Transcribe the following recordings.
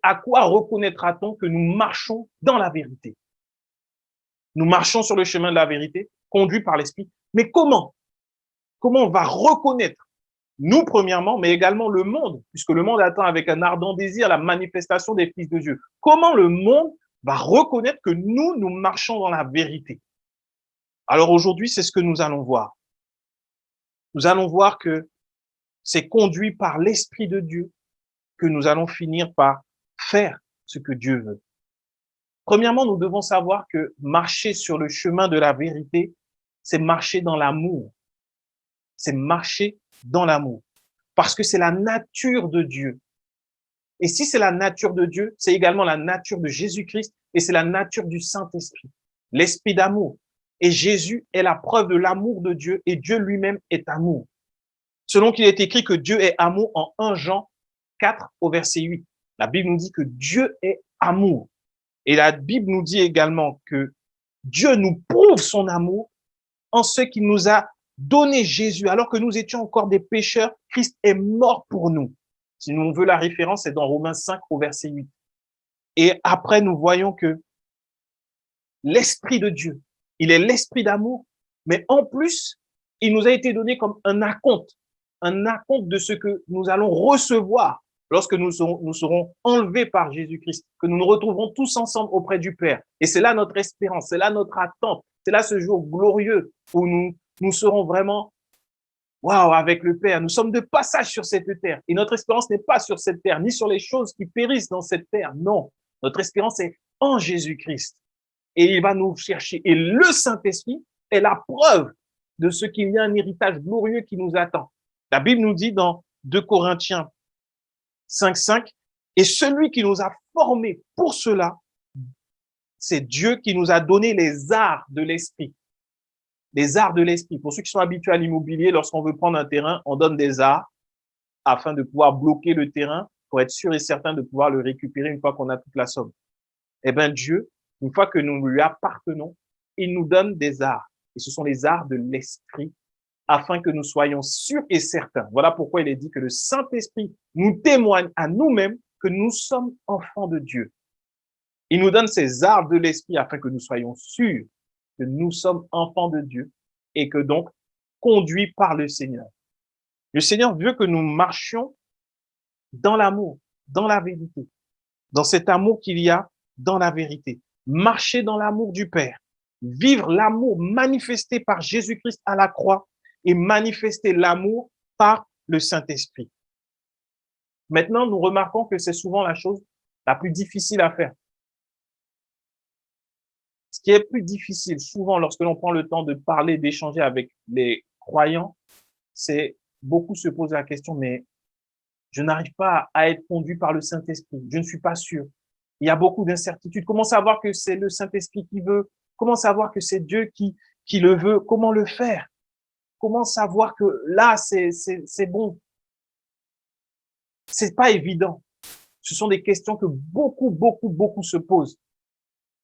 à quoi reconnaîtra-t-on que nous marchons dans la vérité? Nous marchons sur le chemin de la vérité, conduits par l'Esprit. Mais comment? Comment on va reconnaître, nous premièrement, mais également le monde, puisque le monde attend avec un ardent désir la manifestation des fils de Dieu. Comment le monde va reconnaître que nous marchons dans la vérité? Alors aujourd'hui, c'est ce que nous allons voir. Nous allons voir que c'est conduit par l'Esprit de Dieu que nous allons finir par faire ce que Dieu veut. Premièrement, nous devons savoir que marcher sur le chemin de la vérité, c'est marcher dans l'amour. C'est marcher dans l'amour. Parce que c'est la nature de Dieu. Et si c'est la nature de Dieu, c'est également la nature de Jésus-Christ et c'est la nature du Saint-Esprit, l'esprit d'amour. Et Jésus est la preuve de l'amour de Dieu et Dieu lui-même est amour. Selon qu'il est écrit que Dieu est amour en 1 Jean 4 au verset 8. La Bible nous dit que Dieu est amour. Et la Bible nous dit également que Dieu nous prouve son amour en ce qu'il nous a donné Jésus. Alors que nous étions encore des pécheurs, Christ est mort pour nous. Si on veut la référence, c'est dans Romains 5 au verset 8. Et après, nous voyons que l'Esprit de Dieu, il est l'Esprit d'amour, mais en plus, il nous a été donné comme un acompte de ce que nous allons recevoir lorsque nous serons enlevés par Jésus-Christ, que nous nous retrouverons tous ensemble auprès du Père. Et c'est là notre espérance, c'est là notre attente, c'est là ce jour glorieux où nous serons vraiment, waouh, avec le Père. Nous sommes de passage sur cette terre. Et notre espérance n'est pas sur cette terre, ni sur les choses qui périssent dans cette terre. Non, notre espérance est en Jésus-Christ. Et il va nous chercher. Et le Saint-Esprit est la preuve de ce qu'il y a un héritage glorieux qui nous attend. La Bible nous dit dans 2 Corinthiens 5:5, et celui qui nous a formés pour cela, c'est Dieu qui nous a donné les arts de l'esprit. Les arts de l'esprit. Pour ceux qui sont habitués à l'immobilier, lorsqu'on veut prendre un terrain, on donne des arts afin de pouvoir bloquer le terrain pour être sûr et certain de pouvoir le récupérer une fois qu'on a toute la somme. Eh bien, Dieu, une fois que nous lui appartenons, il nous donne des arts. Et ce sont les arts de l'esprit afin que nous soyons sûrs et certains. Voilà pourquoi il est dit que le Saint-Esprit nous témoigne à nous-mêmes que nous sommes enfants de Dieu. Il nous donne ces arts de l'esprit afin que nous soyons sûrs que nous sommes enfants de Dieu et que donc conduits par le Seigneur. Le Seigneur veut que nous marchions dans l'amour, dans la vérité, dans cet amour qu'il y a dans la vérité. Marcher dans l'amour du Père, vivre l'amour manifesté par Jésus-Christ à la croix et manifester l'amour par le Saint-Esprit. Maintenant, nous remarquons que c'est souvent la chose la plus difficile à faire. Ce qui est plus difficile, souvent, lorsque l'on prend le temps de parler, d'échanger avec les croyants, c'est beaucoup se posent la question, mais je n'arrive pas à être conduit par le Saint-Esprit. Je ne suis pas sûr. Il y a beaucoup d'incertitudes. Comment savoir que c'est le Saint-Esprit qui veut? Comment savoir que c'est Dieu qui le veut? Comment le faire? Comment savoir que là, c'est bon? C'est pas évident. Ce sont des questions que beaucoup se posent.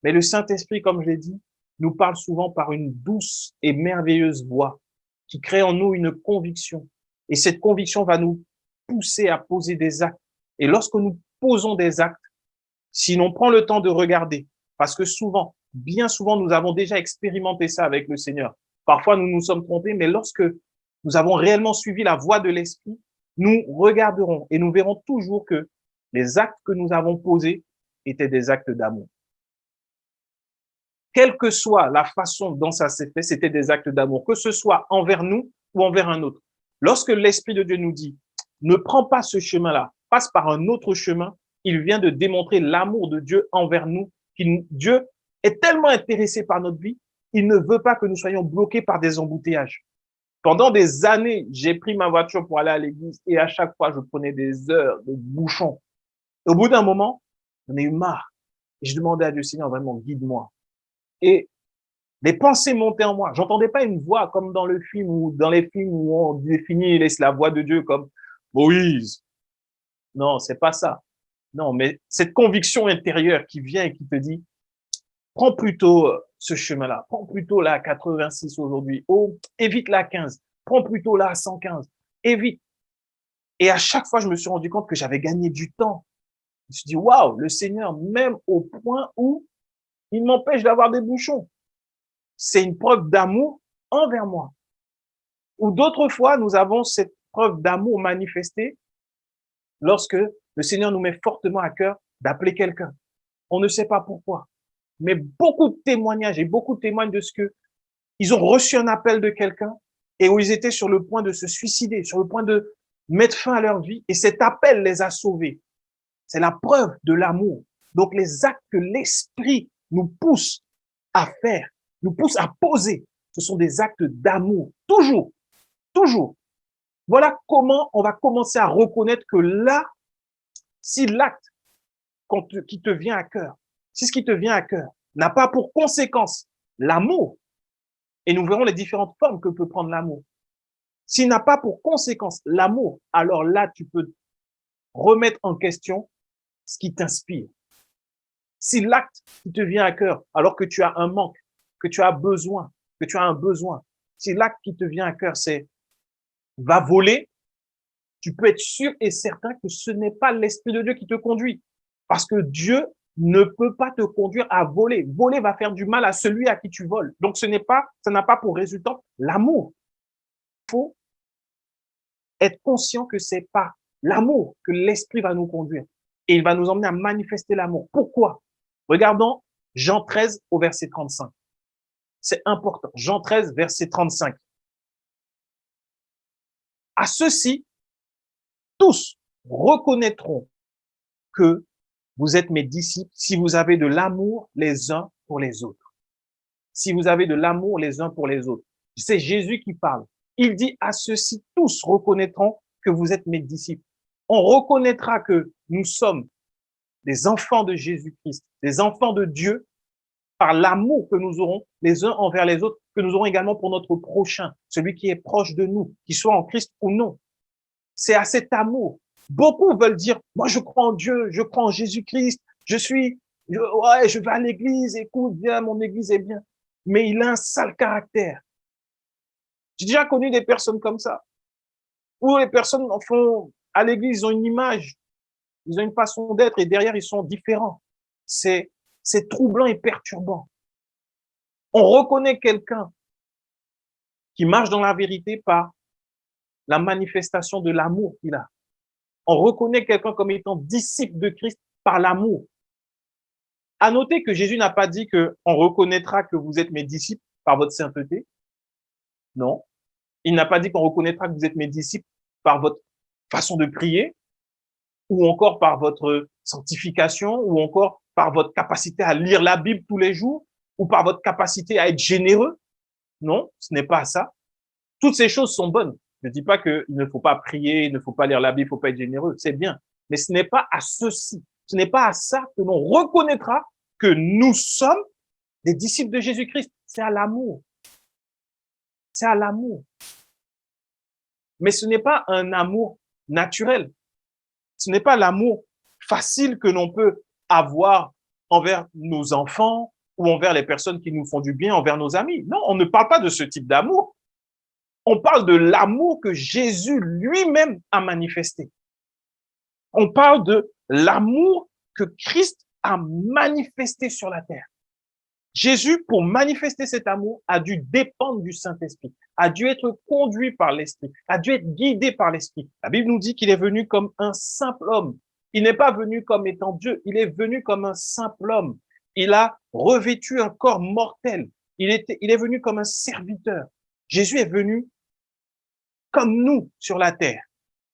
Mais le Saint-Esprit, comme je l'ai dit, nous parle souvent par une douce et merveilleuse voix qui crée en nous une conviction. Et cette conviction va nous pousser à poser des actes. Et lorsque nous posons des actes, si l'on prend le temps de regarder, parce que souvent, bien souvent, nous avons déjà expérimenté ça avec le Seigneur. Parfois, nous nous sommes trompés, mais lorsque nous avons réellement suivi la voie de l'Esprit, nous regarderons et nous verrons toujours que les actes que nous avons posés étaient des actes d'amour. Quelle que soit la façon dont ça s'est fait, c'était des actes d'amour, que ce soit envers nous ou envers un autre. Lorsque l'Esprit de Dieu nous dit, ne prends pas ce chemin-là, passe par un autre chemin, il vient de démontrer l'amour de Dieu envers nous. Dieu est tellement intéressé par notre vie, il ne veut pas que nous soyons bloqués par des embouteillages. Pendant des années, j'ai pris ma voiture pour aller à l'église et à chaque fois, je prenais des heures de bouchons. Et au bout d'un moment, j'en ai eu marre. Et je demandais à Dieu, Seigneur, vraiment, guide-moi. Et les pensées montaient en moi. J'entendais pas une voix comme dans le film ou dans les films où on définit la voix de Dieu comme Moïse. Non, c'est pas ça. Non, mais cette conviction intérieure qui vient et qui te dit, prends plutôt ce chemin-là, prends plutôt la 86 aujourd'hui, oh, évite la 15, prends plutôt la 115, évite. Et à chaque fois, je me suis rendu compte que j'avais gagné du temps. Je me suis dit, waouh, le Seigneur, même au point où il m'empêche d'avoir des bouchons. C'est une preuve d'amour envers moi. Ou d'autres fois, nous avons cette preuve d'amour manifestée lorsque le Seigneur nous met fortement à cœur d'appeler quelqu'un. On ne sait pas pourquoi. Mais beaucoup de témoignages et beaucoup témoignent de ce que ils ont reçu un appel de quelqu'un et où ils étaient sur le point de se suicider, sur le point de mettre fin à leur vie et cet appel les a sauvés. C'est la preuve de l'amour. Donc les actes que l'Esprit nous pousse à faire, nous pousse à poser, ce sont des actes d'amour. Toujours, toujours. Voilà comment on va commencer à reconnaître que là, si l'acte qui te vient à cœur, si ce qui te vient à cœur n'a pas pour conséquence l'amour, et nous verrons les différentes formes que peut prendre l'amour. S'il n'a pas pour conséquence l'amour, alors là, tu peux remettre en question ce qui t'inspire. Si l'acte qui te vient à cœur, alors que tu as un manque, que tu as besoin, que tu as un besoin, si l'acte qui te vient à cœur, c'est va voler, tu peux être sûr et certain que ce n'est pas l'Esprit de Dieu qui te conduit. Parce que Dieu ne peut pas te conduire à voler. Voler va faire du mal à celui à qui tu voles. Donc, ça n'a pas pour résultat l'amour. Il faut être conscient que c'est pas l'amour que l'Esprit va nous conduire. Et il va nous emmener à manifester l'amour. Pourquoi? Regardons Jean 13 au verset 35. C'est important. Jean 13, verset 35. À ceux-ci, tous reconnaîtront que vous êtes mes disciples si vous avez de l'amour les uns pour les autres. Si vous avez de l'amour les uns pour les autres. C'est Jésus qui parle. Il dit à ceux-ci, tous reconnaîtront que vous êtes mes disciples. On reconnaîtra que nous sommes des enfants de Jésus-Christ, des enfants de Dieu, par l'amour que nous aurons les uns envers les autres, que nous aurons également pour notre prochain, celui qui est proche de nous, qu'il soit en Christ ou non. C'est à cet amour. Beaucoup veulent dire, moi je crois en Dieu, je crois en Jésus-Christ, je vais à l'église, écoute bien, mon église est bien. Mais il a un sale caractère. J'ai déjà connu des personnes comme ça, où les personnes font, à l'église, ils ont une image, ils ont une façon d'être et derrière, ils sont différents. C'est troublant et perturbant. On reconnaît quelqu'un qui marche dans la vérité par la manifestation de l'amour qu'il a. On reconnaît quelqu'un comme étant disciple de Christ par l'amour. À noter que Jésus n'a pas dit qu'on reconnaîtra que vous êtes mes disciples par votre sainteté. Non. Il n'a pas dit qu'on reconnaîtra que vous êtes mes disciples par votre façon de prier, ou encore par votre sanctification, ou encore par votre capacité à lire la Bible tous les jours, ou par votre capacité à être généreux. Non, ce n'est pas ça. Toutes ces choses sont bonnes. Je ne dis pas qu'il ne faut pas prier, il ne faut pas lire la Bible, il ne faut pas être généreux. C'est bien. Mais ce n'est pas à ceci, ce n'est pas à ça que l'on reconnaîtra que nous sommes des disciples de Jésus-Christ. C'est à l'amour. C'est à l'amour. Mais ce n'est pas un amour naturel. Ce n'est pas l'amour facile que l'on peut avoir envers nos enfants ou envers les personnes qui nous font du bien, envers nos amis. Non, on ne parle pas de ce type d'amour. On parle de l'amour que Jésus lui-même a manifesté. On parle de l'amour que Christ a manifesté sur la terre. Jésus, pour manifester cet amour, a dû dépendre du Saint-Esprit, a dû être conduit par l'Esprit, a dû être guidé par l'Esprit. La Bible nous dit qu'il est venu comme un simple homme. Il n'est pas venu comme étant Dieu, il est venu comme un simple homme. Il a revêtu un corps mortel. Il est venu comme un serviteur. Jésus est venu comme nous sur la terre.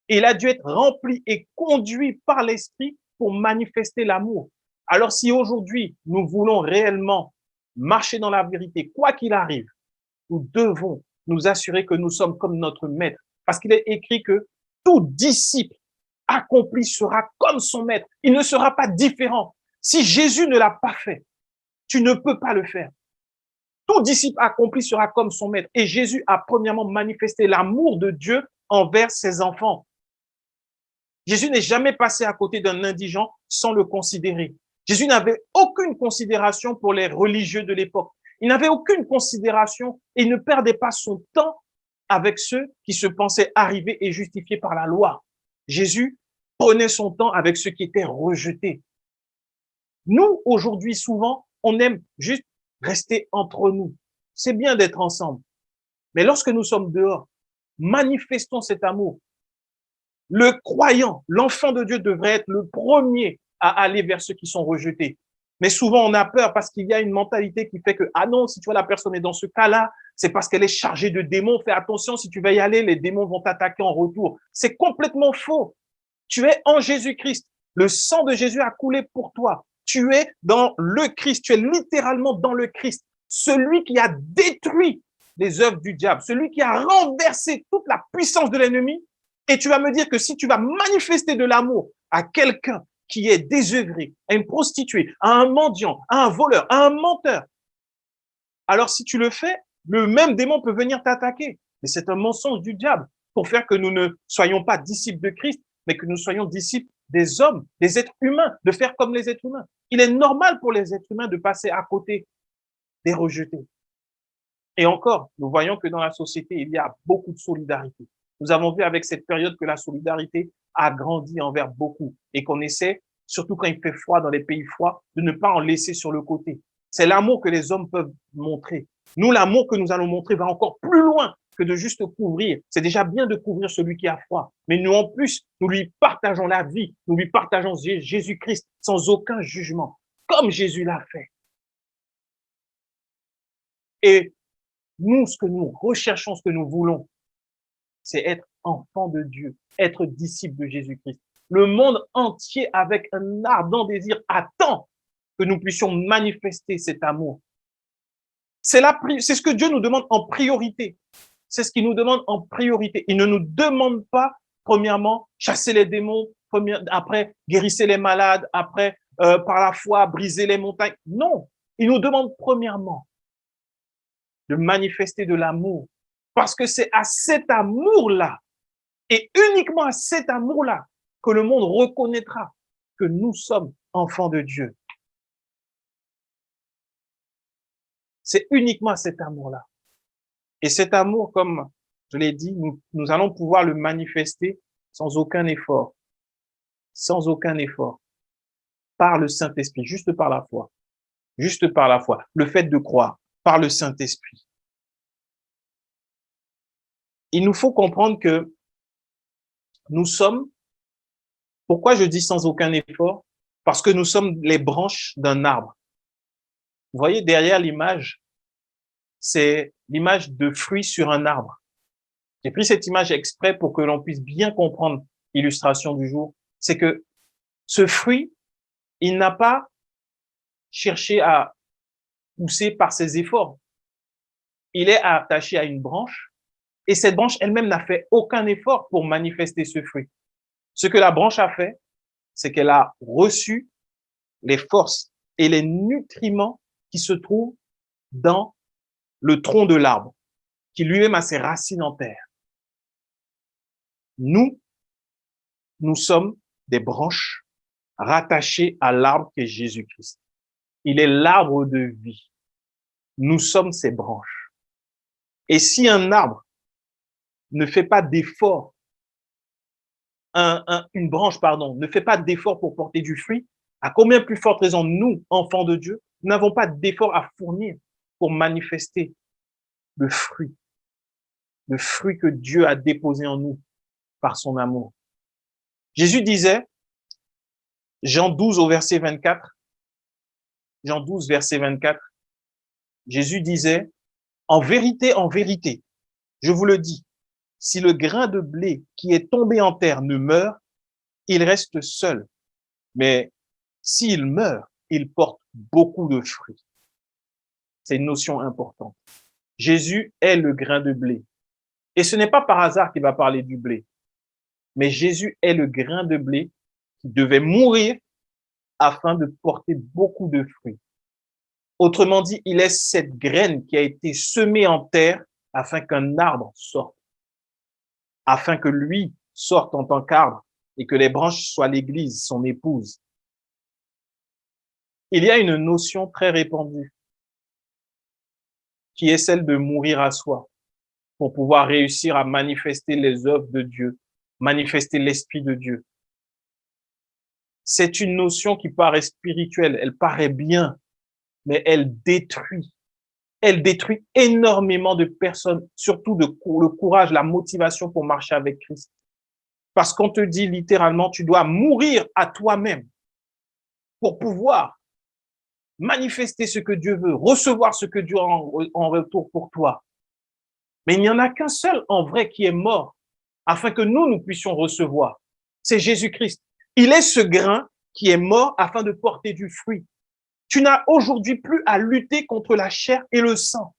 Et il a dû être rempli et conduit par l'Esprit pour manifester l'amour. Alors si aujourd'hui, nous voulons réellement marcher dans la vérité, quoi qu'il arrive, nous devons nous assurer que nous sommes comme notre maître. Parce qu'il est écrit que tout disciple accompli sera comme son maître. Il ne sera pas différent. Si Jésus ne l'a pas fait, tu ne peux pas le faire. Tout disciple accompli sera comme son maître. Et Jésus a premièrement manifesté l'amour de Dieu envers ses enfants. Jésus n'est jamais passé à côté d'un indigent sans le considérer. Jésus n'avait aucune considération pour les religieux de l'époque. Il n'avait aucune considération et il ne perdait pas son temps avec ceux qui se pensaient arrivés et justifiés par la loi. Jésus prenait son temps avec ceux qui étaient rejetés. Nous, aujourd'hui, souvent, on aime juste rester entre nous. C'est bien d'être ensemble. Mais lorsque nous sommes dehors, manifestons cet amour. Le croyant, l'enfant de Dieu devrait être le premier à aller vers ceux qui sont rejetés. Mais souvent, on a peur parce qu'il y a une mentalité qui fait que, ah non, si tu vois la personne est dans ce cas-là, c'est parce qu'elle est chargée de démons. Fais attention, si tu vas y aller, les démons vont t'attaquer en retour. C'est complètement faux. Tu es en Jésus-Christ. Le sang de Jésus a coulé pour toi. Tu es dans le Christ. Tu es littéralement dans le Christ. Celui qui a détruit les œuvres du diable, celui qui a renversé toute la puissance de l'ennemi. Et tu vas me dire que si tu vas manifester de l'amour à quelqu'un qui est désœuvré, à une prostituée, à un mendiant, à un voleur, à un menteur, alors si tu le fais, le même démon peut venir t'attaquer. Mais c'est un mensonge du diable pour faire que nous ne soyons pas disciples de Christ, mais que nous soyons disciples des hommes, des êtres humains, de faire comme les êtres humains. Il est normal pour les êtres humains de passer à côté des rejetés. Et encore, nous voyons que dans la société, il y a beaucoup de solidarité. Nous avons vu avec cette période que la solidarité a grandi envers beaucoup et qu'on essaie, surtout quand il fait froid dans les pays froids, de ne pas en laisser sur le côté. C'est l'amour que les hommes peuvent montrer. Nous, l'amour que nous allons montrer va encore plus loin que de juste couvrir. C'est déjà bien de couvrir celui qui a froid. Mais nous, en plus, nous lui partageons la vie. Nous lui partageons Jésus-Christ sans aucun jugement, comme Jésus l'a fait. Et nous, ce que nous recherchons, ce que nous voulons, c'est être enfant de Dieu, être disciple de Jésus-Christ. Le monde entier, avec un ardent désir, attend que nous puissions manifester cet amour. C'est ce que Dieu nous demande en priorité. C'est ce qu'il nous demande en priorité. Il ne nous demande pas, premièrement, chasser les démons, après, guérissez les malades, après, par la foi, briser les montagnes. Non, il nous demande premièrement de manifester de l'amour. Parce que c'est à cet amour-là, et uniquement à cet amour-là, que le monde reconnaîtra que nous sommes enfants de Dieu. C'est uniquement à cet amour-là. Et cet amour, comme je l'ai dit, nous allons pouvoir le manifester sans aucun effort. Sans aucun effort. Par le Saint-Esprit, juste par la foi. Juste par la foi. Le fait de croire, par le Saint-Esprit. Il nous faut comprendre que nous sommes, pourquoi je dis sans aucun effort? Parce que nous sommes les branches d'un arbre. Vous voyez, derrière l'image, c'est l'image de fruits sur un arbre. J'ai pris cette image exprès pour que l'on puisse bien comprendre l'illustration du jour. C'est que ce fruit, il n'a pas cherché à pousser par ses efforts. Il est attaché à une branche et cette branche elle-même n'a fait aucun effort pour manifester ce fruit. Ce que la branche a fait, c'est qu'elle a reçu les forces et les nutriments qui se trouvent dans le tronc de l'arbre, qui lui-même a ses racines en terre. Nous sommes des branches rattachées à l'arbre qui est Jésus-Christ. Il est l'arbre de vie. Nous sommes ces branches. Et si un arbre ne fait pas d'effort, une branche, ne fait pas d'effort pour porter du fruit, à combien plus forte raison, nous, enfants de Dieu, nous n'avons pas d'effort à fournir pour manifester le fruit que Dieu a déposé en nous par son amour. Jésus disait, Jean 12 au verset 24, Jean 12 verset 24, Jésus disait, en vérité, je vous le dis, si le grain de blé qui est tombé en terre ne meurt, il reste seul. Mais s'il meurt, il porte beaucoup de fruits. C'est une notion importante. Jésus est le grain de blé. Et ce n'est pas par hasard qu'il va parler du blé. Mais Jésus est le grain de blé qui devait mourir afin de porter beaucoup de fruits. Autrement dit, il est cette graine qui a été semée en terre afin qu'un arbre sorte, afin que lui sorte en tant qu'arbre et que les branches soient l'Église, son épouse. Il y a une notion très répandue qui est celle de mourir à soi pour pouvoir réussir à manifester les œuvres de Dieu, manifester l'Esprit de Dieu. C'est une notion qui paraît spirituelle, elle paraît bien, mais elle détruit. Elle détruit énormément de personnes, surtout le courage, la motivation pour marcher avec Christ. Parce qu'on te dit littéralement, tu dois mourir à toi-même pour pouvoir manifester ce que Dieu veut, recevoir ce que Dieu a en retour pour toi. Mais il n'y en a qu'un seul en vrai qui est mort afin que nous puissions recevoir. C'est Jésus-Christ. Il est ce grain qui est mort afin de porter du fruit. Tu n'as aujourd'hui plus à lutter contre la chair et le sang.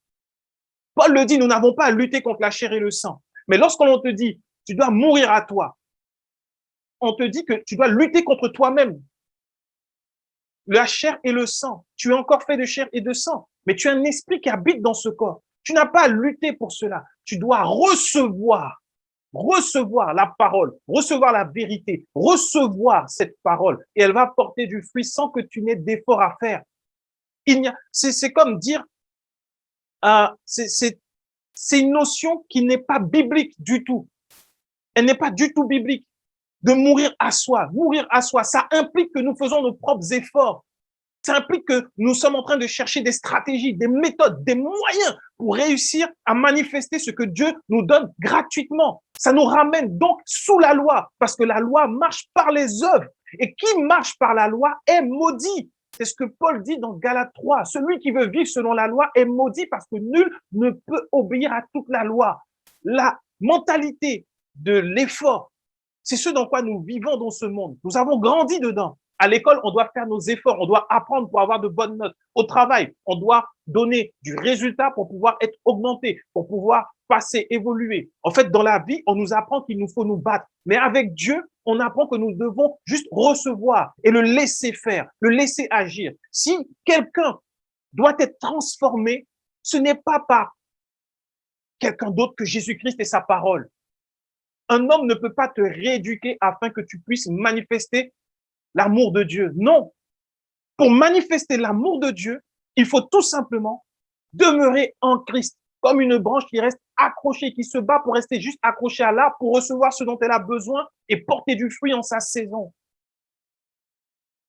Paul le dit, nous n'avons pas à lutter contre la chair et le sang. Mais lorsqu'on te dit, tu dois mourir à toi, on te dit que tu dois lutter contre toi-même. La chair et le sang. Tu es encore fait de chair et de sang, mais tu as un esprit qui habite dans ce corps. Tu n'as pas à lutter pour cela. Tu dois recevoir la parole, recevoir la vérité, recevoir cette parole, et elle va porter du fruit sans que tu n'aies d'effort à faire. C'est comme dire, c'est une notion qui n'est pas biblique du tout. Elle n'est pas du tout biblique. De mourir à soi, ça implique que nous faisons nos propres efforts. Ça implique que nous sommes en train de chercher des stratégies, des méthodes, des moyens pour réussir à manifester ce que Dieu nous donne gratuitement. Ça nous ramène donc sous la loi, parce que la loi marche par les œuvres. Et qui marche par la loi est maudit. C'est ce que Paul dit dans Galates 3. Celui qui veut vivre selon la loi est maudit parce que nul ne peut obéir à toute la loi. La mentalité de l'effort, c'est ce dans quoi nous vivons dans ce monde. Nous avons grandi dedans. À l'école, on doit faire nos efforts, on doit apprendre pour avoir de bonnes notes. Au travail, on doit donner du résultat pour pouvoir être augmenté, pour pouvoir passer, évoluer. En fait, dans la vie, on nous apprend qu'il nous faut nous battre. Mais avec Dieu, on apprend que nous devons juste recevoir et le laisser faire, le laisser agir. Si quelqu'un doit être transformé, ce n'est pas par quelqu'un d'autre que Jésus-Christ et sa parole. Un homme ne peut pas te rééduquer afin que tu puisses manifester l'amour de Dieu. Non. Pour manifester l'amour de Dieu, il faut tout simplement demeurer en Christ, comme une branche qui reste accrochée, qui se bat pour rester juste accrochée à l'arbre, pour recevoir ce dont elle a besoin et porter du fruit en sa saison.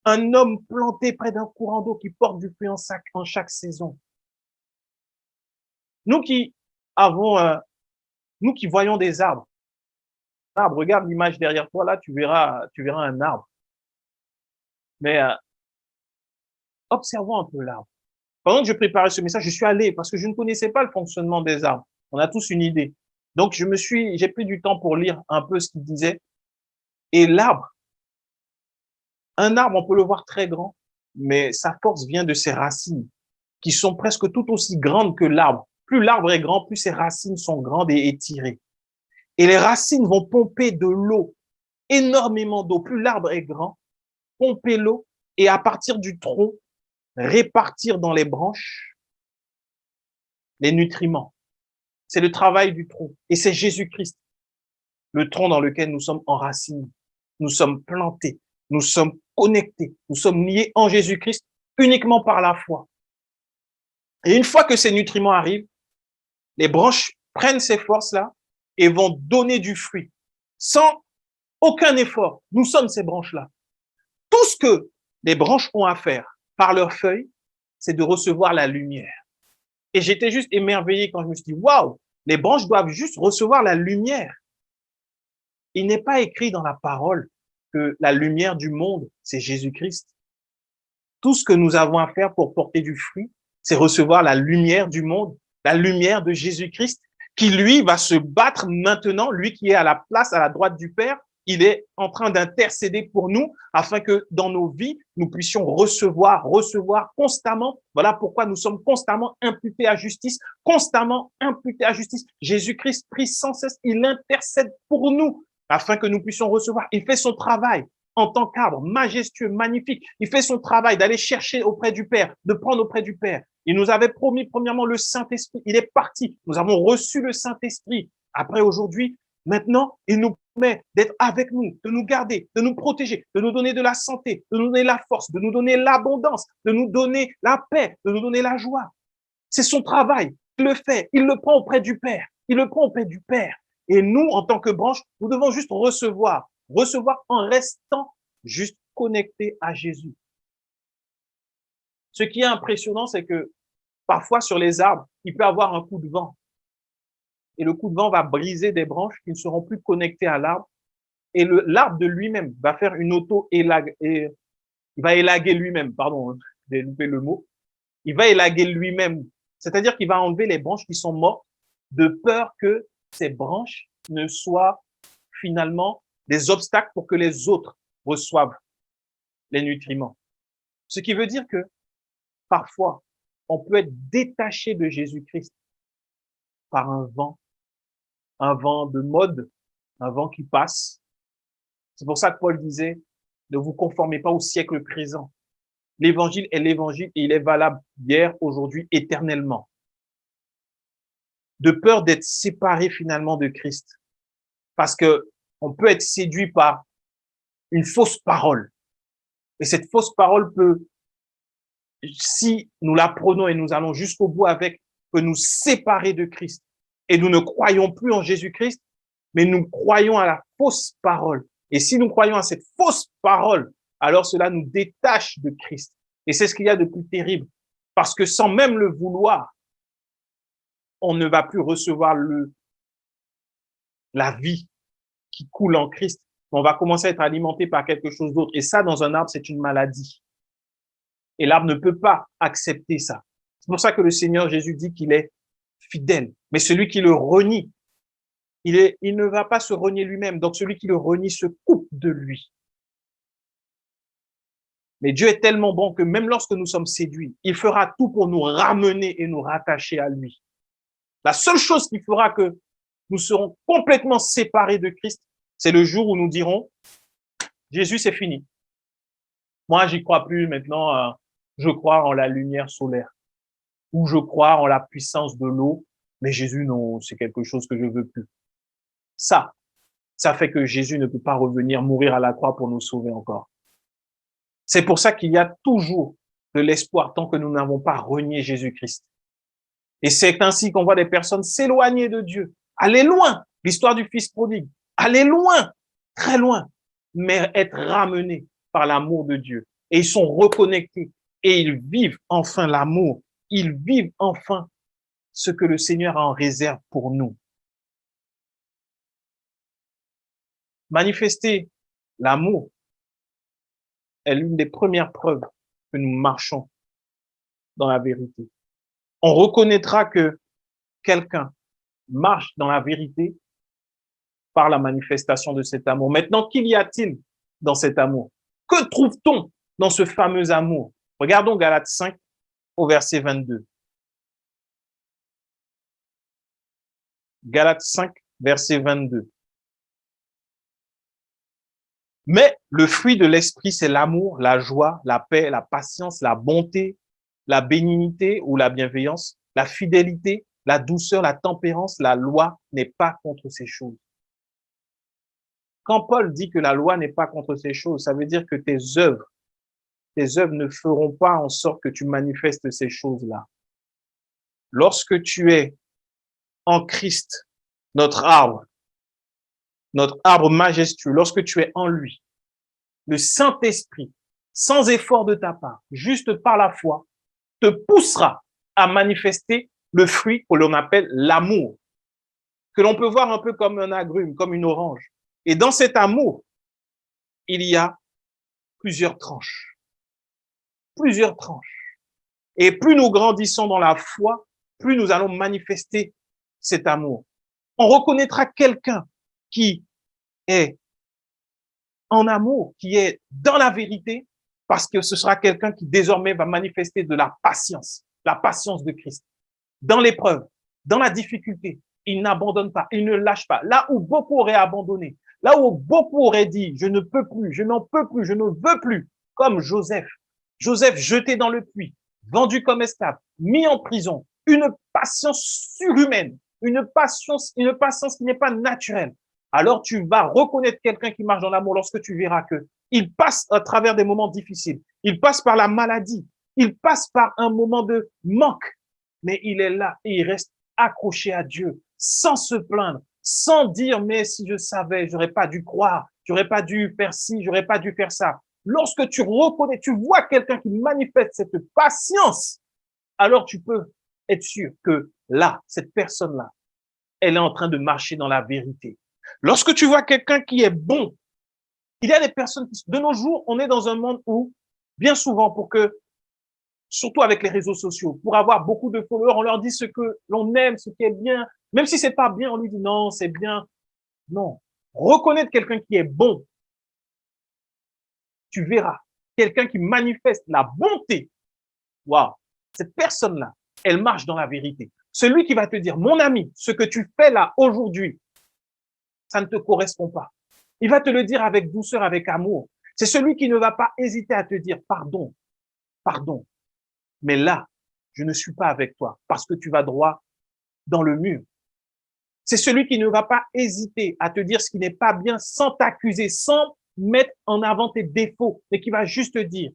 Un homme planté près d'un courant d'eau qui porte du fruit en chaque saison. Nous qui voyons des arbres, regarde l'image derrière toi, là, tu verras un arbre. Mais observons un peu l'arbre. Pendant que je préparais ce message, je suis allé parce que je ne connaissais pas le fonctionnement des arbres. On a tous une idée. Donc, j'ai pris du temps pour lire un peu ce qu'il disait. Et l'arbre, un arbre, on peut le voir très grand, mais sa force vient de ses racines, qui sont presque tout aussi grandes que l'arbre. Plus l'arbre est grand, plus ses racines sont grandes et étirées. Et les racines vont pomper de l'eau, énormément d'eau. Plus l'arbre est grand, pomper l'eau et à partir du tronc, répartir dans les branches les nutriments. C'est le travail du tronc. Et c'est Jésus-Christ, le tronc dans lequel nous sommes enracinés. Nous sommes plantés, nous sommes connectés, nous sommes liés en Jésus-Christ uniquement par la foi. Et une fois que ces nutriments arrivent, les branches prennent ces forces-là et vont donner du fruit. Sans aucun effort, nous sommes ces branches-là. Tout ce que les branches ont à faire par leurs feuilles, c'est de recevoir la lumière. Et j'étais juste émerveillé quand je me suis dit, waouh, les branches doivent juste recevoir la lumière. Il n'est pas écrit dans la parole que la lumière du monde, c'est Jésus-Christ. Tout ce que nous avons à faire pour porter du fruit, c'est recevoir la lumière du monde, la lumière de Jésus-Christ, qui lui va se battre maintenant, lui qui est à la place, à la droite du Père, il est en train d'intercéder pour nous afin que dans nos vies, nous puissions recevoir constamment. Voilà pourquoi nous sommes constamment imputés à justice, Jésus-Christ prie sans cesse, il intercède pour nous afin que nous puissions recevoir. Il fait son travail en tant qu'arbre majestueux, magnifique. Il fait son travail d'aller chercher auprès du Père, de prendre auprès du Père. Il nous avait promis premièrement le Saint-Esprit. Il est parti. Nous avons reçu le Saint-Esprit. Après, aujourd'hui, maintenant, il nous promet d'être avec nous, de nous garder, de nous protéger, de nous donner de la santé, de nous donner la force, de nous donner l'abondance, de nous donner la paix, de nous donner la joie. C'est son travail. Il le fait. Il le prend auprès du Père. Il le prend auprès du Père. Et nous, en tant que branche, nous devons juste recevoir en restant juste connectés à Jésus. Ce qui est impressionnant, c'est que parfois sur les arbres, il peut y avoir un coup de vent. Et le coup de vent va briser des branches qui ne seront plus connectées à l'arbre. Et l'arbre de lui-même va faire une auto-élague. Il va élaguer lui-même, pardon, hein, j'ai loupé le mot. Il va élaguer lui-même. C'est-à-dire qu'il va enlever les branches qui sont mortes de peur que ces branches ne soient finalement des obstacles pour que les autres reçoivent les nutriments. Ce qui veut dire que parfois, on peut être détaché de Jésus-Christ par un vent de mode, un vent qui passe. C'est pour ça que Paul disait, ne vous conformez pas au siècle présent. L'évangile est l'évangile et il est valable hier, aujourd'hui, éternellement. De peur d'être séparé finalement de Christ. Parce que on peut être séduit par une fausse parole. Et cette fausse parole peut, si nous la prenons et nous allons jusqu'au bout avec, peut nous séparer de Christ. Et nous ne croyons plus en Jésus-Christ, mais nous croyons à la fausse parole. Et si nous croyons à cette fausse parole, alors cela nous détache de Christ. Et c'est ce qu'il y a de plus terrible. Parce que sans même le vouloir, on ne va plus recevoir la vie qui coule en Christ. On va commencer à être alimenté par quelque chose d'autre. Et ça, dans un arbre, c'est une maladie. Et l'arbre ne peut pas accepter ça. C'est pour ça que le Seigneur Jésus dit qu'il est fidèle. Mais celui qui le renie, il ne va pas se renier lui-même. Donc celui qui le renie se coupe de lui. Mais Dieu est tellement bon que même lorsque nous sommes séduits, il fera tout pour nous ramener et nous rattacher à lui. La seule chose qui fera que nous serons complètement séparés de Christ, c'est le jour où nous dirons, Jésus, c'est fini. Moi, j'y crois plus maintenant, je crois en la lumière solaire. Ou je crois en la puissance de l'eau, mais Jésus, non, c'est quelque chose que je veux plus. Ça fait que Jésus ne peut pas revenir mourir à la croix pour nous sauver encore. C'est pour ça qu'il y a toujours de l'espoir tant que nous n'avons pas renié Jésus-Christ. Et c'est ainsi qu'on voit des personnes s'éloigner de Dieu, aller loin, l'histoire du fils prodigue, aller loin, très loin, mais être ramenés par l'amour de Dieu. Et ils sont reconnectés et ils vivent enfin l'amour, ils vivent enfin ce que le Seigneur a en réserve pour nous. Manifester l'amour est l'une des premières preuves que nous marchons dans la vérité. On reconnaîtra que quelqu'un marche dans la vérité par la manifestation de cet amour. Maintenant, qu'il y a-t-il dans cet amour? Que trouve-t-on dans ce fameux amour? Regardons Galates 5 au verset 22. Galates 5, verset 22. Mais le fruit de l'esprit, c'est l'amour, la joie, la paix, la patience, la bonté, la bénignité ou la bienveillance, la fidélité, la douceur, la tempérance. La loi n'est pas contre ces choses. Quand Paul dit que la loi n'est pas contre ces choses, ça veut dire que tes œuvres ne feront pas en sorte que tu manifestes ces choses-là. Lorsque tu es en Christ, notre arbre majestueux, lorsque tu es en lui, le Saint-Esprit, sans effort de ta part, juste par la foi, te poussera à manifester le fruit que l'on appelle l'amour, que l'on peut voir un peu comme un agrume, comme une orange. Et dans cet amour, il y a plusieurs tranches. Plusieurs tranches. Et plus nous grandissons dans la foi, plus nous allons manifester cet amour. On reconnaîtra quelqu'un qui est en amour, qui est dans la vérité, parce que ce sera quelqu'un qui désormais va manifester de la patience de Christ. Dans l'épreuve, dans la difficulté, il n'abandonne pas, il ne lâche pas. Là où beaucoup auraient abandonné, là où beaucoup auraient dit, je ne peux plus, je n'en peux plus, je ne veux plus, comme Joseph. Joseph jeté dans le puits, vendu comme esclave, mis en prison, une patience surhumaine, une patience qui n'est pas naturelle. Alors tu vas reconnaître quelqu'un qui marche dans l'amour lorsque tu verras que il passe à travers des moments difficiles, il passe par la maladie, il passe par un moment de manque, mais il est là et il reste accroché à Dieu, sans se plaindre, sans dire mais si je savais, j'aurais pas dû croire, j'aurais pas dû faire ci, j'aurais pas dû faire ça. Lorsque tu reconnais, tu vois quelqu'un qui manifeste cette patience, alors tu peux être sûr que là, cette personne-là, elle est en train de marcher dans la vérité. Lorsque tu vois quelqu'un qui est bon, il y a des personnes qui, de nos jours, on est dans un monde où, bien souvent, pour que, surtout avec les réseaux sociaux, pour avoir beaucoup de followers, on leur dit ce que l'on aime, ce qui est bien. Même si c'est pas bien, on lui dit non, c'est bien. Non. Reconnaître quelqu'un qui est bon, tu verras. Quelqu'un qui manifeste la bonté. Waouh. Cette personne-là, elle marche dans la vérité. Celui qui va te dire, mon ami, ce que tu fais là aujourd'hui, ça ne te correspond pas. Il va te le dire avec douceur, avec amour. C'est celui qui ne va pas hésiter à te dire, pardon, pardon. Mais là, je ne suis pas avec toi parce que tu vas droit dans le mur. C'est celui qui ne va pas hésiter à te dire ce qui n'est pas bien sans t'accuser, sans mettre en avant tes défauts, mais qui va juste te dire,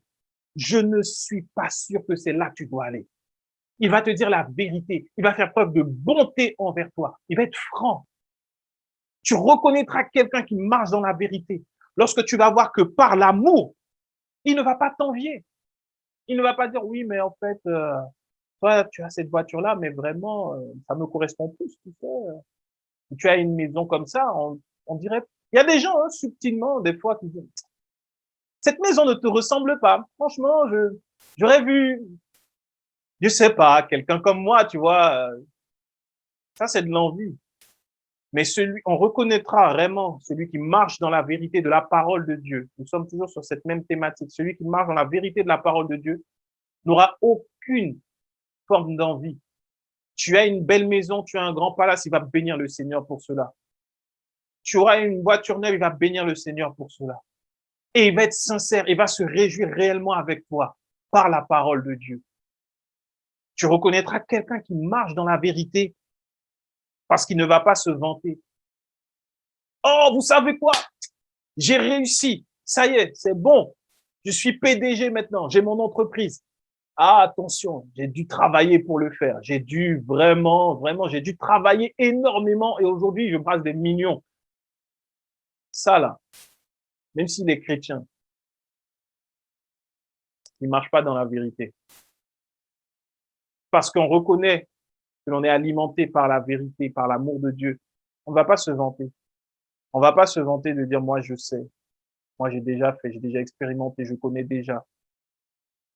je ne suis pas sûr que c'est là que tu dois aller. Il va te dire la vérité. Il va faire preuve de bonté envers toi. Il va être franc. Tu reconnaîtras quelqu'un qui marche dans la vérité lorsque tu vas voir que par l'amour, il ne va pas t'envier. Il ne va pas dire, oui, mais en fait, toi, tu as cette voiture-là, mais vraiment, ça me correspond plus, tu sais. Tu as une maison comme ça, on dirait. Il y a des gens, hein, subtilement, des fois, qui disent, cette maison ne te ressemble pas. Franchement, j'aurais vu, je sais pas, quelqu'un comme moi, tu vois. Ça, c'est de l'envie. Mais on reconnaîtra vraiment celui qui marche dans la vérité de la parole de Dieu. Nous sommes toujours sur cette même thématique. Celui qui marche dans la vérité de la parole de Dieu n'aura aucune forme d'envie. Tu as une belle maison, tu as un grand palace, il va bénir le Seigneur pour cela. Tu auras une voiture neuve, il va bénir le Seigneur pour cela. Et il va être sincère, il va se réjouir réellement avec toi par la parole de Dieu. Tu reconnaîtras quelqu'un qui marche dans la vérité parce qu'il ne va pas se vanter. Oh, vous savez quoi? J'ai réussi. Ça y est, c'est bon. Je suis PDG maintenant. J'ai mon entreprise. Ah, attention, j'ai dû travailler pour le faire. J'ai dû vraiment, j'ai dû travailler énormément et aujourd'hui, je brasse des millions. Ça, là, même s'il est chrétien, il marche pas dans la vérité. Parce qu'on reconnaît que l'on est alimenté par la vérité, par l'amour de Dieu. On ne va pas se vanter. On ne va pas se vanter de dire, moi, je sais. Moi, j'ai déjà fait, j'ai déjà expérimenté, je connais déjà.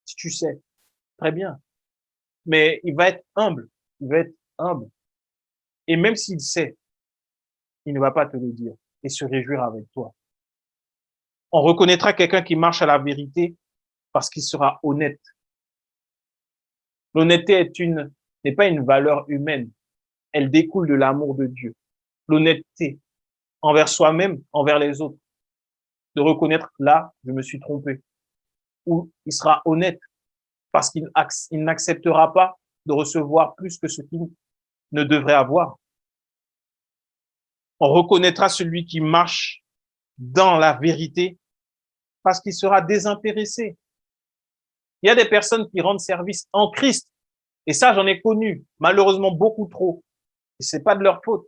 Si tu sais, très bien. Mais il va être humble. Il va être humble. Et même s'il sait, il ne va pas te le dire et se réjouir avec toi. On reconnaîtra quelqu'un qui marche à la vérité parce qu'il sera honnête. L'honnêteté n'est pas une valeur humaine. Elle découle de l'amour de Dieu. L'honnêteté envers soi-même, envers les autres. De reconnaître là, je me suis trompé. Ou il sera honnête parce qu'il n'acceptera pas de recevoir plus que ce qu'il ne devrait avoir. On reconnaîtra celui qui marche dans la vérité parce qu'il sera désintéressé. Il y a des personnes qui rendent service en Christ. Et ça, j'en ai connu, malheureusement, beaucoup trop. Et c'est pas de leur faute.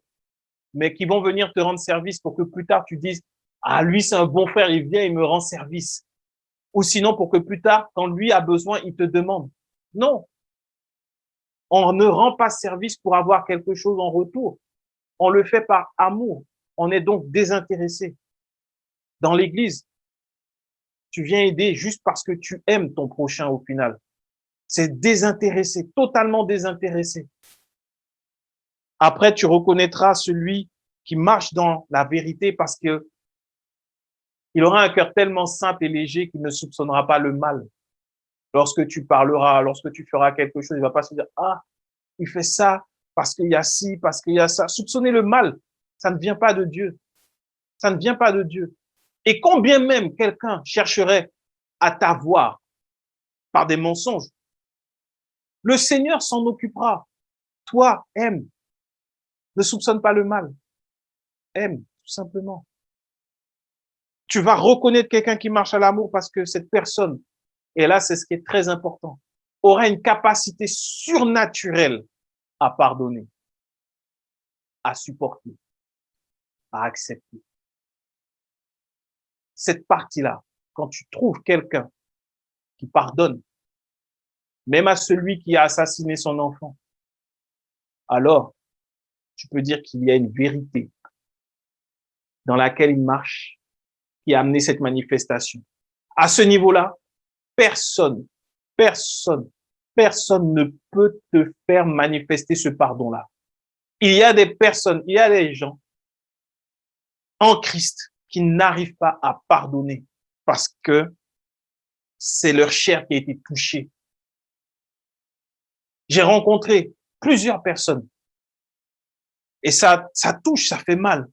Mais qui vont venir te rendre service pour que plus tard tu dises, ah, lui, c'est un bon frère, il vient, il me rend service. Ou sinon, pour que plus tard, quand lui a besoin, il te demande. Non. On ne rend pas service pour avoir quelque chose en retour. On le fait par amour. On est donc désintéressé. Dans l'église, tu viens aider juste parce que tu aimes ton prochain au final. C'est désintéressé, totalement désintéressé. Après, tu reconnaîtras celui qui marche dans la vérité parce que il aura un cœur tellement simple et léger qu'il ne soupçonnera pas le mal. Lorsque tu parleras, lorsque tu feras quelque chose, il ne va pas se dire, ah, il fait ça parce qu'il y a ci, parce qu'il y a ça. Soupçonner le mal, ça ne vient pas de Dieu. Ça ne vient pas de Dieu. Et combien même quelqu'un chercherait à t'avoir par des mensonges, le Seigneur s'en occupera. Toi, aime. Ne soupçonne pas le mal. Aime, tout simplement. Tu vas reconnaître quelqu'un qui marche à l'amour parce que cette personne, et là, c'est ce qui est très important, aura une capacité surnaturelle à pardonner, à supporter, à accepter. Cette partie-là, quand tu trouves quelqu'un qui pardonne, même à celui qui a assassiné son enfant, alors tu peux dire qu'il y a une vérité dans laquelle il marche qui a amené cette manifestation. À ce niveau-là, personne, personne, personne ne peut te faire manifester ce pardon-là. Il y a des personnes, il y a des gens en Christ qui n'arrivent pas à pardonner parce que c'est leur chair qui a été touchée. J'ai rencontré plusieurs personnes et ça touche, ça fait mal.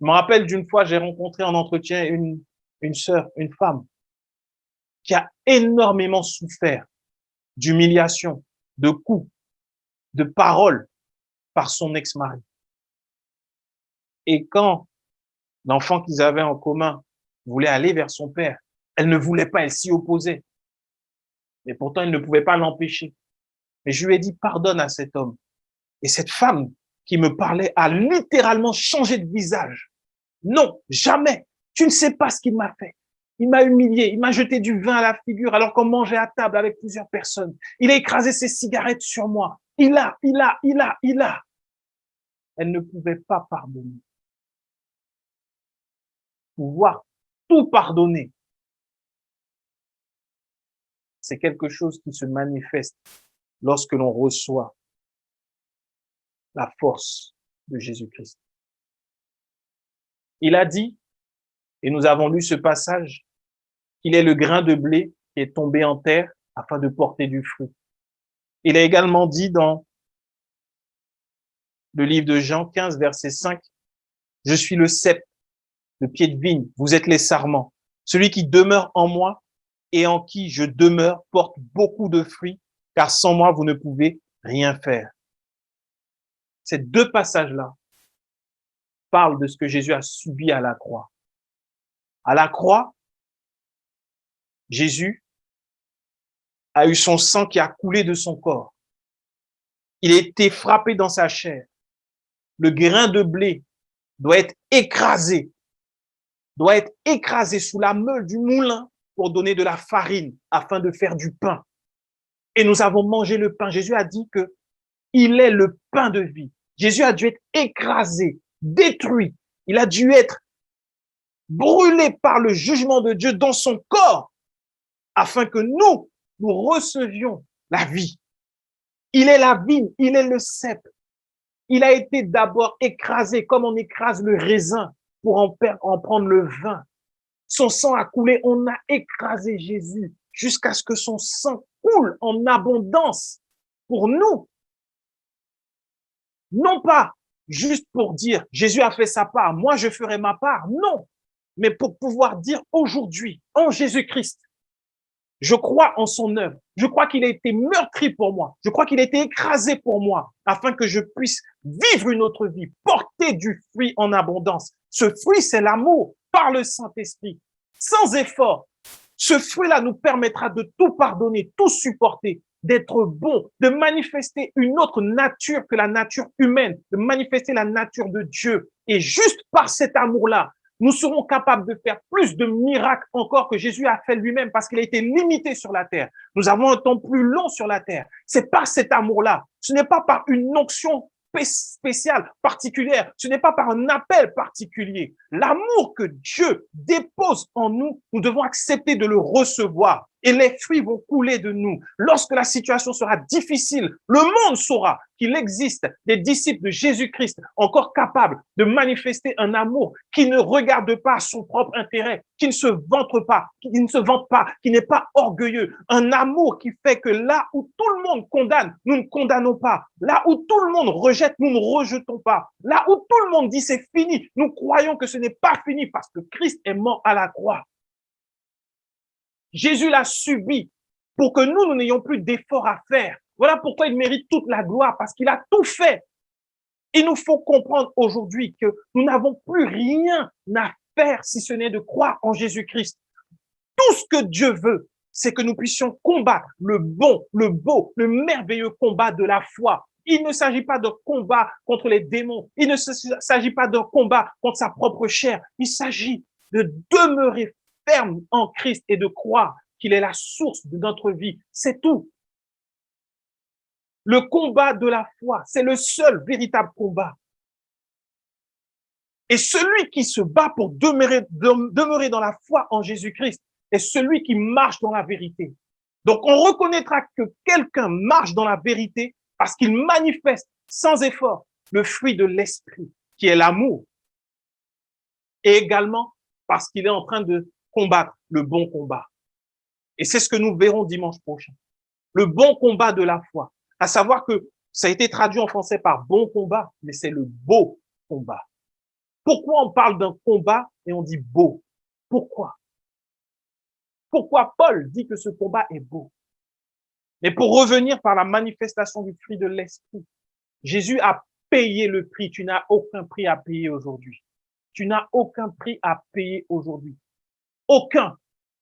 Je me rappelle d'une fois, j'ai rencontré en entretien une sœur, une femme qui a énormément souffert d'humiliation, de coups, de paroles par son ex-mari. Et quand l'enfant qu'ils avaient en commun voulait aller vers son père, elle ne voulait pas, elle s'y opposait. Mais pourtant, elle ne pouvait pas l'empêcher. Mais je lui ai dit, pardonne à cet homme. Et cette femme qui me parlait a littéralement changé de visage. Non, jamais. Tu ne sais pas ce qu'il m'a fait. Il m'a humilié, il m'a jeté du vin à la figure alors qu'on mangeait à table avec plusieurs personnes. Il a écrasé ses cigarettes sur moi. Il a. Elle ne pouvait pas pardonner. Pouvoir tout pardonner, c'est quelque chose qui se manifeste lorsque l'on reçoit la force de Jésus-Christ. Il a dit, et nous avons lu ce passage, qu'il est le grain de blé qui est tombé en terre afin de porter du fruit. Il a également dit dans le livre de Jean 15, verset 5, « Je suis le cep, le pied de vigne, vous êtes les sarments. Celui qui demeure en moi et en qui je demeure porte beaucoup de fruits, car sans moi, vous ne pouvez rien faire. » Ces deux passages-là parlent de ce que Jésus a subi à la croix. À la croix, Jésus a eu son sang qui a coulé de son corps. Il a été frappé dans sa chair. Le grain de blé doit être écrasé sous la meule du moulin pour donner de la farine afin de faire du pain. Et nous avons mangé le pain. Jésus a dit que il est le pain de vie. Jésus a dû être écrasé, détruit. Il a dû être brûlé par le jugement de Dieu dans son corps afin que nous recevions la vie. Il est la vigne, il est le cep. Il a été d'abord écrasé comme on écrase le raisin pour en prendre le vin. Son sang a coulé, on a écrasé Jésus jusqu'à ce que son sang coule en abondance pour nous. Non pas juste pour dire Jésus a fait sa part, moi je ferai ma part, non, mais pour pouvoir dire aujourd'hui, en Jésus-Christ, je crois en son œuvre, je crois qu'il a été meurtri pour moi, je crois qu'il a été écrasé pour moi, afin que je puisse vivre une autre vie, porter du fruit en abondance. Ce fruit, c'est l'amour par le Saint-Esprit, sans effort. Ce fruit-là nous permettra de tout pardonner, tout supporter, d'être bon, de manifester une autre nature que la nature humaine, de manifester la nature de Dieu. Et juste par cet amour-là, nous serons capables de faire plus de miracles encore que Jésus a fait lui-même parce qu'il a été limité sur la terre. Nous avons un temps plus long sur la terre. C'est par cet amour-là. Ce n'est pas par une onction spéciale, particulière. Ce n'est pas par un appel particulier. L'amour que Dieu dépose en nous, nous devons accepter de le recevoir. Et les fruits vont couler de nous. Lorsque la situation sera difficile, le monde saura qu'il existe des disciples de Jésus-Christ encore capables de manifester un amour qui ne regarde pas son propre intérêt, qui ne se vante pas, qui n'est pas orgueilleux. Un amour qui fait que là où tout le monde condamne, nous ne condamnons pas. Là où tout le monde rejette, nous ne rejetons pas. Là où tout le monde dit c'est fini, nous croyons que ce n'est pas fini parce que Christ est mort à la croix. Jésus l'a subi pour que nous n'ayons plus d'efforts à faire. Voilà pourquoi il mérite toute la gloire, parce qu'il a tout fait. Il nous faut comprendre aujourd'hui que nous n'avons plus rien à faire si ce n'est de croire en Jésus-Christ. Tout ce que Dieu veut, c'est que nous puissions combattre le bon, le beau, le merveilleux combat de la foi. Il ne s'agit pas de combat contre les démons. Il ne s'agit pas d'un combat contre sa propre chair. Il s'agit de demeurer ferme en Christ et de croire qu'il est la source de notre vie. C'est tout. Le combat de la foi, c'est le seul véritable combat. Et celui qui se bat pour demeurer dans la foi en Jésus-Christ est celui qui marche dans la vérité. Donc, on reconnaîtra que quelqu'un marche dans la vérité parce qu'il manifeste sans effort le fruit de l'esprit, qui est l'amour. Et également parce qu'il est en train de combattre le bon combat. Et c'est ce que nous verrons dimanche prochain. Le bon combat de la foi. À savoir que ça a été traduit en français par bon combat, mais c'est le beau combat. Pourquoi on parle d'un combat et on dit beau? Pourquoi? Pourquoi Paul dit que ce combat est beau? Mais pour revenir par la manifestation du fruit de l'esprit, Jésus a payé le prix. Tu n'as aucun prix à payer aujourd'hui. Tu n'as aucun prix à payer aujourd'hui. Aucun.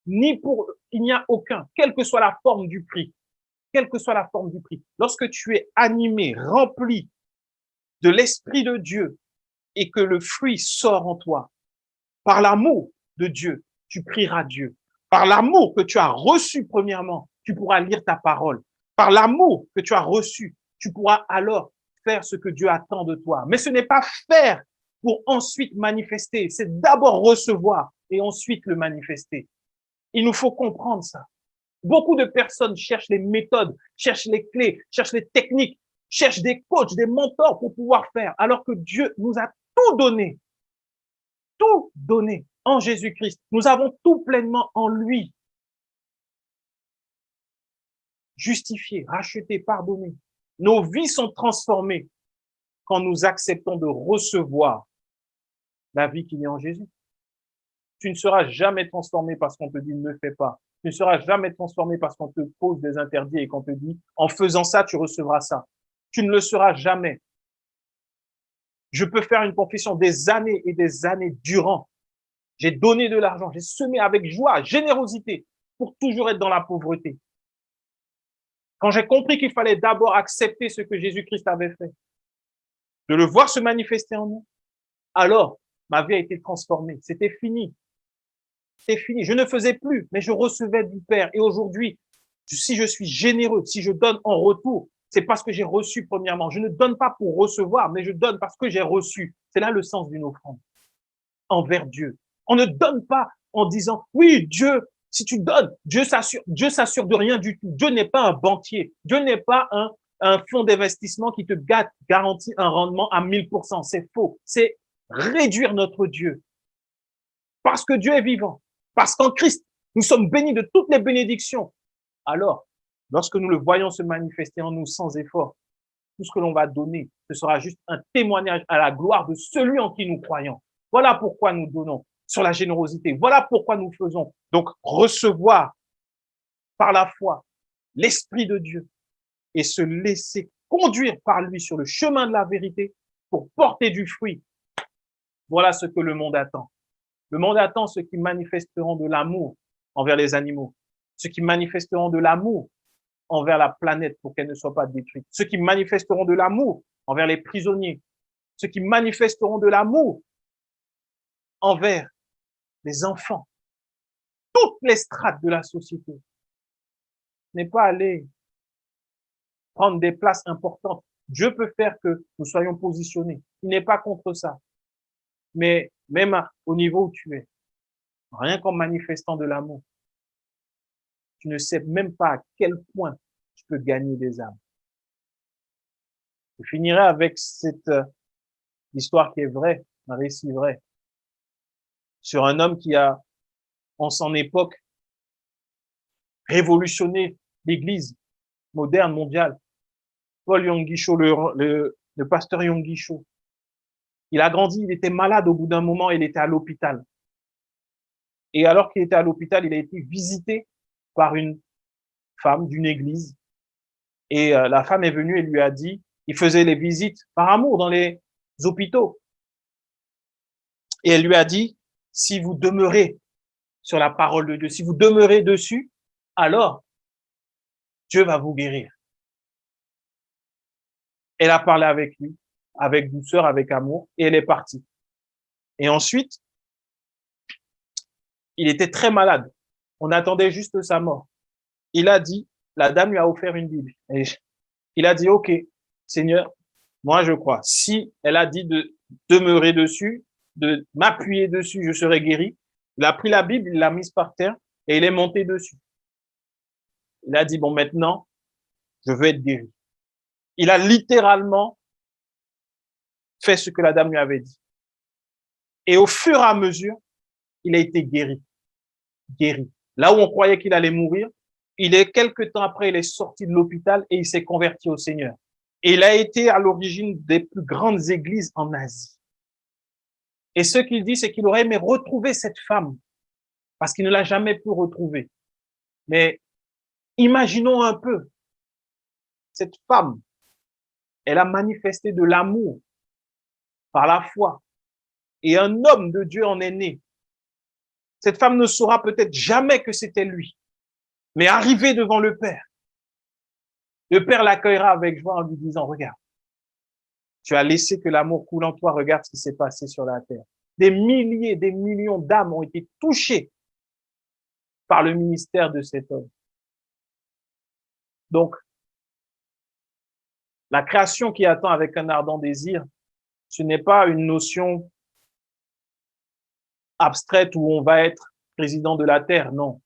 Il n'y a aucun, quelle que soit la forme du prix. Quelle que soit la forme du prix. Lorsque tu es animé, rempli de l'Esprit de Dieu et que le fruit sort en toi, par l'amour de Dieu, tu prieras Dieu. Par l'amour que tu as reçu premièrement, tu pourras lire ta parole. Par l'amour que tu as reçu, tu pourras alors faire ce que Dieu attend de toi. Mais ce n'est pas faire pour ensuite manifester, c'est d'abord recevoir et ensuite le manifester. Il nous faut comprendre ça. Beaucoup de personnes cherchent les méthodes, cherchent les clés, cherchent les techniques, cherchent des coachs, des mentors pour pouvoir faire, alors que Dieu nous a tout donné en Jésus-Christ. Nous avons tout pleinement en lui. Justifiés, rachetés, pardonnés. Nos vies sont transformées quand nous acceptons de recevoir la vie qu'il y a en Jésus. Tu ne seras jamais transformé parce qu'on te dit ne fais pas. Tu ne seras jamais transformé parce qu'on te pose des interdits et qu'on te dit en faisant ça, tu recevras ça. Tu ne le seras jamais. Je peux faire une confession des années et des années durant. J'ai donné de l'argent, j'ai semé avec joie, générosité pour toujours être dans la pauvreté. Quand j'ai compris qu'il fallait d'abord accepter ce que Jésus-Christ avait fait, de le voir se manifester en nous, alors ma vie a été transformée. C'était fini. C'est fini. Je ne faisais plus, mais je recevais du Père. Et aujourd'hui, si je suis généreux, si je donne en retour, c'est parce que j'ai reçu premièrement. Je ne donne pas pour recevoir, mais je donne parce que j'ai reçu. C'est là le sens d'une offrande envers Dieu. On ne donne pas en disant, oui, Dieu, si tu donnes, Dieu s'assure de rien du tout. Dieu n'est pas un banquier. Dieu n'est pas un fonds d'investissement qui te garantit un rendement à 1000%. C'est faux. C'est réduire notre Dieu. Parce que Dieu est vivant. Parce qu'en Christ, nous sommes bénis de toutes les bénédictions. Alors, lorsque nous le voyons se manifester en nous sans effort, tout ce que l'on va donner, ce sera juste un témoignage à la gloire de celui en qui nous croyons. Voilà pourquoi nous donnons sur la générosité. Voilà pourquoi nous faisons. Donc, recevoir par la foi l'Esprit de Dieu et se laisser conduire par lui sur le chemin de la vérité pour porter du fruit. Voilà ce que le monde attend. Le monde attend ceux qui manifesteront de l'amour envers les animaux, ceux qui manifesteront de l'amour envers la planète pour qu'elle ne soit pas détruite, ceux qui manifesteront de l'amour envers les prisonniers, ceux qui manifesteront de l'amour envers les enfants, toutes les strates de la société. N'est pas aller prendre des places importantes. Dieu peut faire que nous soyons positionnés. Il n'est pas contre ça. Mais même au niveau où tu es, rien qu'en manifestant de l'amour, tu ne sais même pas à quel point tu peux gagner des âmes. Je finirai avec cette histoire qui est vraie, un récit vrai, sur un homme qui a, en son époque, révolutionné l'Église moderne, mondiale. Paul Yonggi-Cho, le pasteur Yonggi-Cho. Il a grandi, il était malade au bout d'un moment, il était à l'hôpital. Et alors qu'il était à l'hôpital, il a été visité par une femme d'une église. Et la femme est venue et lui a dit, il faisait les visites par amour dans les hôpitaux. Et elle lui a dit, si vous demeurez sur la parole de Dieu, si vous demeurez dessus, alors Dieu va vous guérir. Elle a parlé avec lui, avec douceur, avec amour, et elle est partie. Et ensuite, Il était très malade. On attendait juste sa mort. Il a dit, la dame lui a offert une Bible. Et il a dit, OK, Seigneur, moi je crois. Si elle a dit de demeurer dessus, de m'appuyer dessus, je serai guéri. Il a pris la Bible, il l'a mise par terre et il est monté dessus. Il a dit, bon, maintenant, je veux être guéri. Il a littéralement fait ce que la dame lui avait dit. Et au fur et à mesure, il a été guéri. Guéri. Là où on croyait qu'il allait mourir, quelque temps après, il est sorti de l'hôpital et il s'est converti au Seigneur. Et il a été à l'origine des plus grandes églises en Asie. Et ce qu'il dit, c'est qu'il aurait aimé retrouver cette femme parce qu'il ne l'a jamais pu retrouver. Mais imaginons un peu, cette femme, elle a manifesté de l'amour par la foi. Et un homme de Dieu en est né. Cette femme ne saura peut-être jamais que c'était lui. Mais arrivé devant le Père l'accueillera avec joie en lui disant, regarde, tu as laissé que l'amour coule en toi, regarde ce qui s'est passé sur la terre. Des milliers, des millions d'âmes ont été touchées par le ministère de cet homme. Donc, la création qui attend avec un ardent désir, ce n'est pas une notion abstraite où on va être président de la terre, non.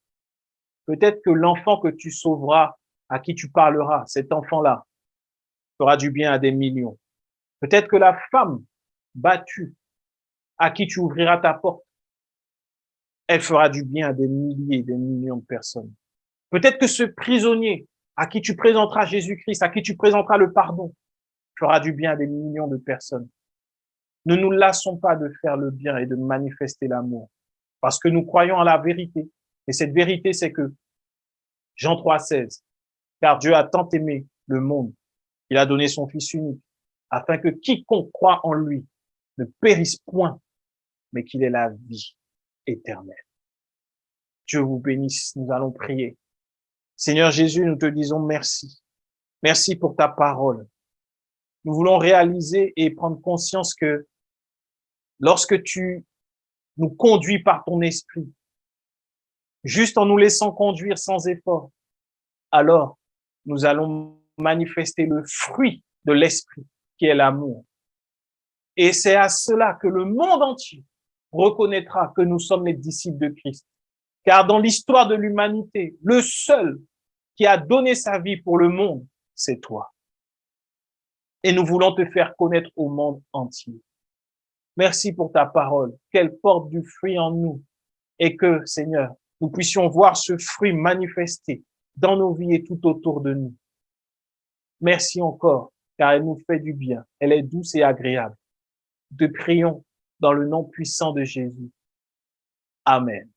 Peut-être que l'enfant que tu sauveras, à qui tu parleras, cet enfant-là, fera du bien à des millions. Peut-être que la femme battue, à qui tu ouvriras ta porte, elle fera du bien à des milliers, des millions de personnes. Peut-être que ce prisonnier, à qui tu présenteras Jésus-Christ, à qui tu présenteras le pardon, fera du bien à des millions de personnes. Ne nous lassons pas de faire le bien et de manifester l'amour, parce que nous croyons en la vérité. Et cette vérité, c'est que Jean 3,16, car Dieu a tant aimé le monde, il a donné son Fils unique, afin que quiconque croit en lui ne périsse point, mais qu'il ait la vie éternelle. Dieu vous bénisse, nous allons prier. Seigneur Jésus, nous te disons merci. Merci pour ta parole. Nous voulons réaliser et prendre conscience que lorsque tu nous conduis par ton esprit, juste en nous laissant conduire sans effort, alors nous allons manifester le fruit de l'esprit qui est l'amour. Et c'est à cela que le monde entier reconnaîtra que nous sommes les disciples de Christ. Car dans l'histoire de l'humanité, le seul qui a donné sa vie pour le monde, c'est toi. Et nous voulons te faire connaître au monde entier. Merci pour ta parole, qu'elle porte du fruit en nous et que, Seigneur, nous puissions voir ce fruit manifesté dans nos vies et tout autour de nous. Merci encore, car elle nous fait du bien. Elle est douce et agréable. Te prions dans le nom puissant de Jésus. Amen.